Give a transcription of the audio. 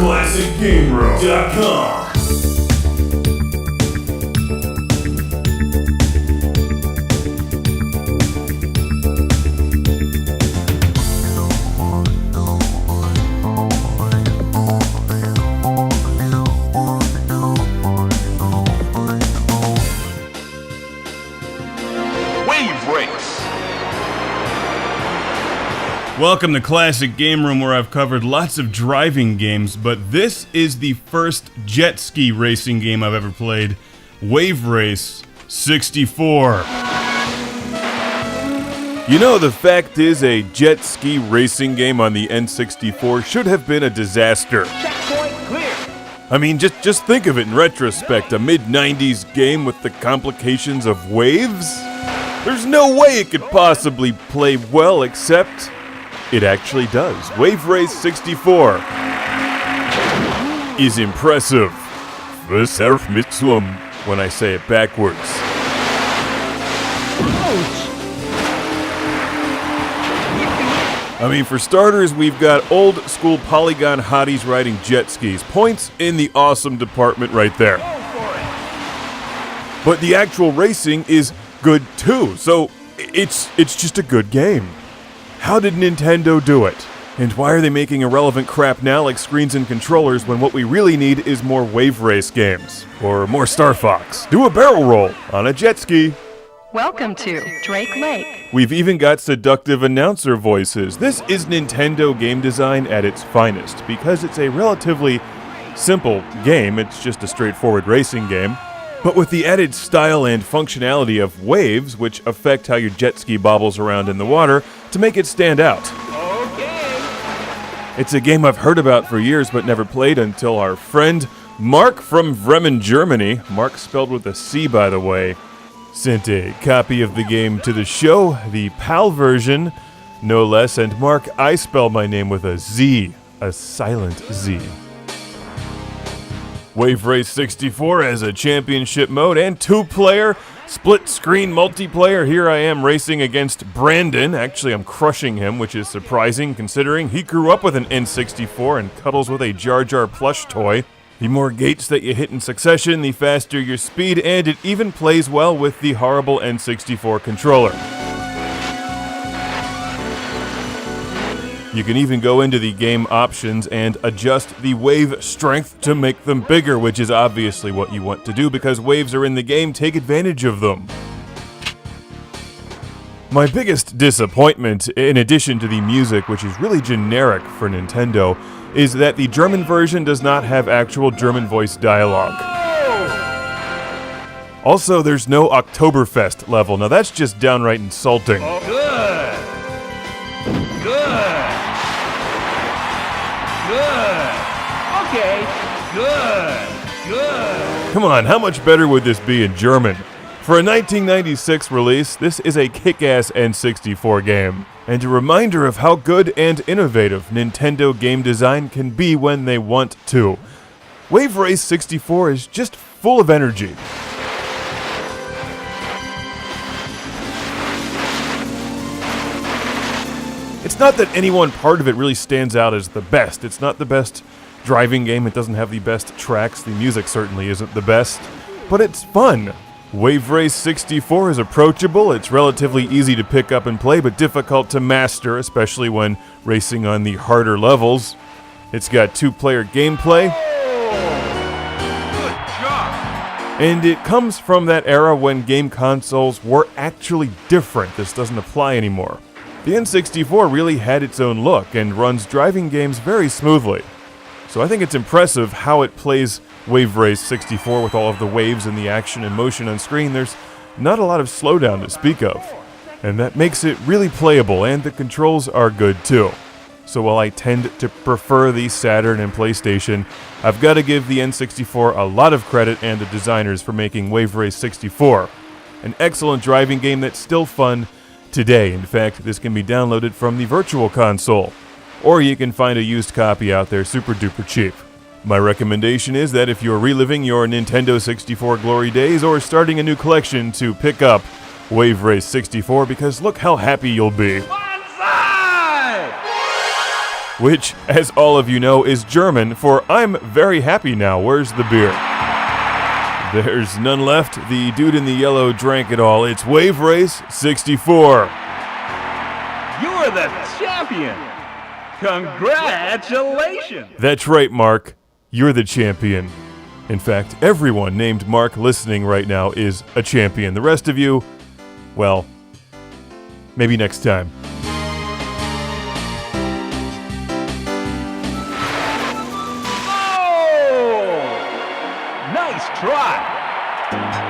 ClassicGameRoom.com. Welcome to Classic Game Room, where I've covered lots of driving games, but this is the first jet ski racing game I've ever played, Wave Race 64. You know, the fact is, a jet ski racing game on the N64 should have been a disaster. Checkpoint clear. I mean, just think of it in retrospect, a mid-90s game with the complications of waves? There's no way it could possibly play well, except it actually does. Wave Race 64 is impressive. When I say it backwards. I mean, for starters, we've got old school polygon hotties riding jet skis. Points in the awesome department right there. But the actual racing is good too, so it's just a good game. How did Nintendo do it? And why are they making irrelevant crap now like screens and controllers when what we really need is more Wave Race games? Or more Star Fox. Do a barrel roll on a jet ski. Welcome to Drake Lake. We've even got seductive announcer voices. This is Nintendo game design at its finest, because it's a relatively simple game. It's just a straightforward racing game. But with the added style and functionality of waves, which affect how your jet ski bobbles around in the water, to make it stand out. Okay. It's a game I've heard about for years but never played until our friend Mark from Bremen, Germany, Mark spelled with a C by the way, sent a copy of the game to the show, the PAL version, no less. And Mark, I spell my name with a Z, a silent Z. Wave Race 64 has a championship mode and two-player split-screen multiplayer. Here I am racing against Brandon. Actually, I'm crushing him, which is surprising considering he grew up with an N64 and cuddles with a Jar Jar plush toy. The more gates that you hit in succession, the faster your speed, and it even plays well with the horrible N64 controller. You can even go into the game options and adjust the wave strength to make them bigger, which is obviously what you want to do because waves are in the game. Take advantage of them. My biggest disappointment, in addition to the music, which is really generic for Nintendo, is that the German version does not have actual German voice dialogue. Also, there's no Oktoberfest level. Now that's just downright insulting. Good. Okay. Good. Come on, how much better would this be in German? For a 1996 release, this is a kick-ass N64 game, and a reminder of how good and innovative Nintendo game design can be when they want to. Wave Race 64 is just full of energy. It's not that any one part of it really stands out as the best. It's not the best driving game, it doesn't have the best tracks, the music certainly isn't the best, but it's fun. Wave Race 64 is approachable, it's relatively easy to pick up and play, but difficult to master, especially when racing on the harder levels. It's got two-player gameplay, and it comes from that era when game consoles were actually different. This doesn't apply anymore. The N64 really had its own look and runs driving games very smoothly. So I think it's impressive how it plays Wave Race 64 with all of the waves and the action and motion on screen. There's not a lot of slowdown to speak of, and that makes it really playable, and the controls are good too. So while I tend to prefer the Saturn and PlayStation, I've got to give the N64 a lot of credit and the designers for making Wave Race 64 an excellent driving game that's still fun today. In fact, this can be downloaded from the Virtual Console, or you can find a used copy out there super duper cheap. My recommendation is that if you're reliving your Nintendo 64 glory days or starting a new collection, to pick up Wave Race 64, because look how happy you'll be. which, as all of you know, is German for I'm very happy now, where's the beer? There's none left. The dude in the yellow drank it all. It's Wave Race 64. You're the champion. Congratulations. That's right, Mark. You're the champion. In fact, everyone named Mark listening right now is a champion. The rest of you, well, maybe next time. Oh! Nice try.